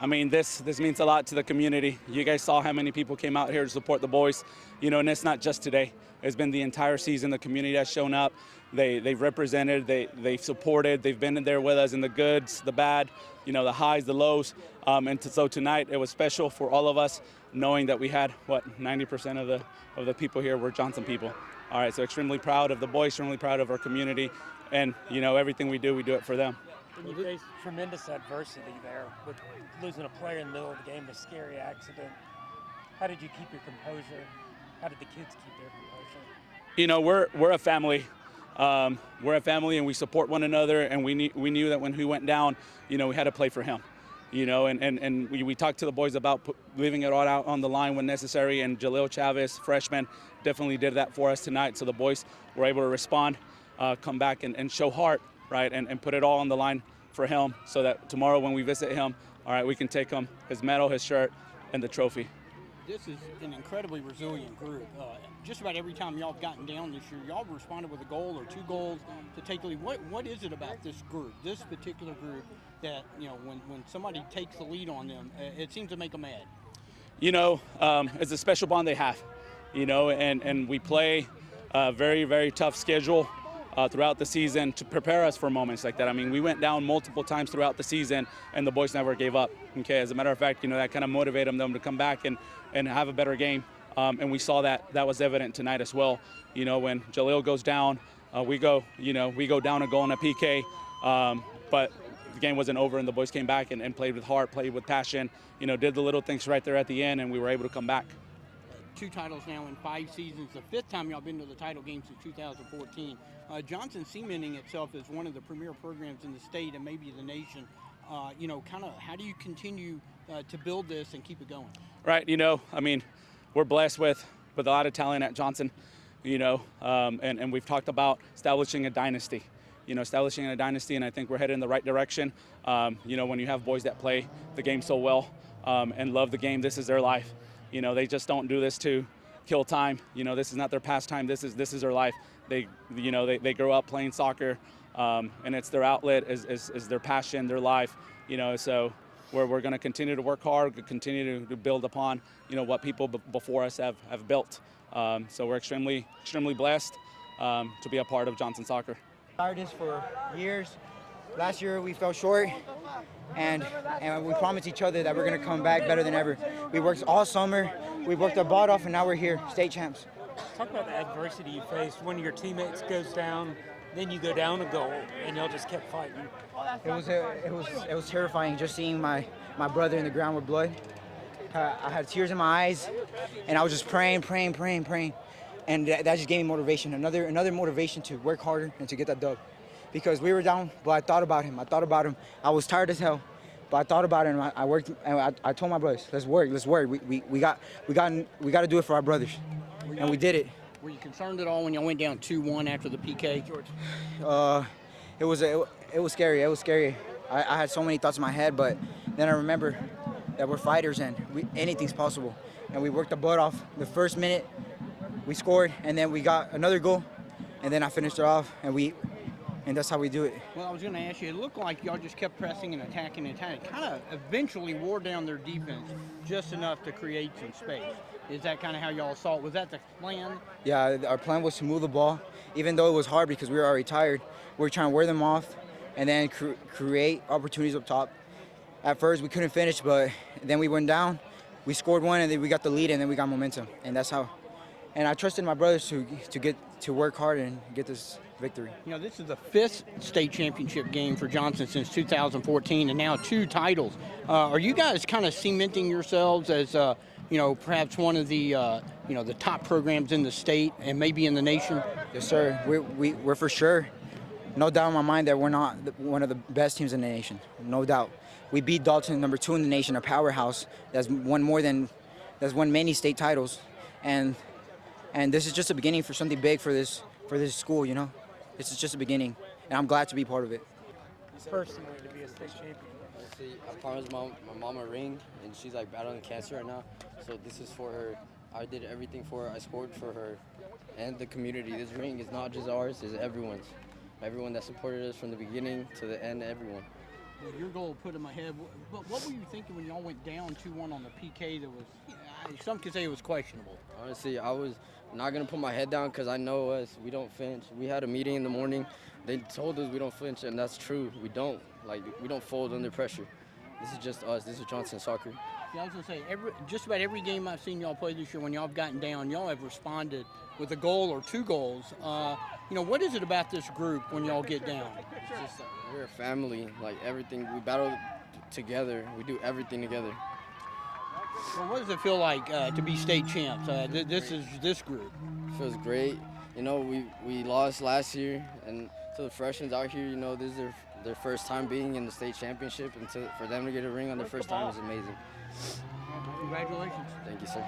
I mean, this means a lot to the community. You guys saw how many people came out here to support the boys, and it's not just today. It's been the entire season. The community has shown up. They've represented. They've supported. They've been in there with us in the goods, the bad, the highs, the lows. So tonight it was special for all of us, knowing that we had 90% of the people here were Johnson people. All right, so extremely proud of the boys, extremely proud of our community, and everything we do it for them. And you faced tremendous adversity there with losing a player in the middle of the game, a scary accident. How did you keep your composure? How did the kids keep their composure? We're a family. We're a family, and we support one another. And we knew that when he went down, we had to play for him. And we talked to the boys about leaving it all out on the line when necessary. And Jaleel Chavez, freshman, definitely did that for us tonight. So the boys were able to respond, come back and show heart, right, and put it all on the line for him, so that tomorrow when we visit him, all right, we can take him his medal, his shirt, and the trophy. This is an incredibly resilient group. Just about every time y'all have gotten down this year, y'all have responded with a goal or 2 goals to take the lead. What is it about this group, this particular group, that when somebody takes the lead on them, it seems to make them mad? It's a special bond they have, and we play a very, very tough schedule throughout the season to prepare us for moments like that. I mean, we went down multiple times throughout the season, and the boys never gave up. Okay, as a matter of fact, that kind of motivated them to come back and have a better game. And we saw that was evident tonight as well. When Jaleel goes down, we go down a goal in a PK, but the game wasn't over, and the boys came back and played with heart, played with passion. Did the little things right there at the end, and we were able to come back. 2 titles now in 5 seasons, the 5th time y'all been to the title game since 2014. Johnson cementing itself as one of the premier programs in the state and maybe the nation. Kind of how do you continue to build this and keep it going? Right, I mean, we're blessed with a lot of talent at Johnson, and we've talked about establishing a dynasty. And I think we're headed in the right direction. When you have boys that play the game so well and love the game, this is their life. They just don't do this to kill time. This is not their pastime. This is their life. They grow up playing soccer, and it's their outlet, is their passion, their life. So we're going to continue to work hard, continue to build upon what people before us have built. So we're extremely blessed to be a part of Johnson Soccer. Started for years. Last year we fell short, and we promised each other that we're going to come back better than ever. We worked all summer, we worked our butt off, and now we're here, state champs. Talk about the adversity you faced. One of your teammates goes down, then you go down a goal, and y'all just kept fighting. It was terrifying just seeing my brother in the ground with blood. I had tears in my eyes, and I was just praying, and that just gave me motivation. Another motivation to work harder and to get that dub. Because we were down, but I thought about him. I was tired as hell, but I thought about him. I worked, and I told my brothers, let's work. We got to do it for our brothers, and we did it. Were you concerned at all when y'all went down 2-1 after the PK, George? It was scary. I had so many thoughts in my head, but then I remember that we're fighters and anything's possible. And we worked the butt off. The first minute, we scored, and then we got another goal, and then I finished it off, and that's how we do it. Well, I was going to ask you, it looked like y'all just kept pressing and attacking. Kind of eventually wore down their defense just enough to create some space. Is that kind of how y'all saw it? Was that the plan? Yeah, our plan was to move the ball, even though it was hard because we were already tired. We were trying to wear them off and then create opportunities up top. At first, we couldn't finish, but then we went down. We scored one, and then we got the lead, and then we got momentum. And that's how. And I trusted my brothers to work hard and get this victory. This is the 5th state championship game for Johnson since 2014, and now 2 titles. Are you guys kind of cementing yourselves as, perhaps one of the, the top programs in the state and maybe in the nation? Yes, sir. We're for sure. No doubt in my mind that we're not one of the best teams in the nation. No doubt. We beat Dalton, number 2 in the nation, a powerhouse that's won many state titles, and this is just a beginning for something big for this school. This is just a beginning, and I'm glad to be part of it. Personally, to be a state champion. See, I promised my mom a ring, and she's battling cancer right now. So this is for her. I did everything for her. I scored for her and the community. This ring is not just ours; it's everyone's. Everyone that supported us from the beginning to the end. Everyone. Well, your goal put them ahead. But what were you thinking when y'all went down 2-1 on the PK that was, some could say it was questionable? Honestly, I was not going to put my head down because I know us. We don't flinch. We had a meeting in the morning. They told us we don't flinch, and that's true. We don't. Like, we don't fold under pressure. This is just us. This is Johnson soccer. Yeah, I was going to say, just about every game I've seen y'all play this year, when y'all have gotten down, y'all have responded with a goal or 2 goals. What is it about this group when y'all get down? It's just we're a family. Like, everything, we battle together. We do everything together. Well, what does it feel like to be state champs? This group. It feels great. We lost last year, and to the freshmen out here, this is their first time being in the state championship, and for them to get a ring on their first time is amazing. Congratulations. Thank you, sir.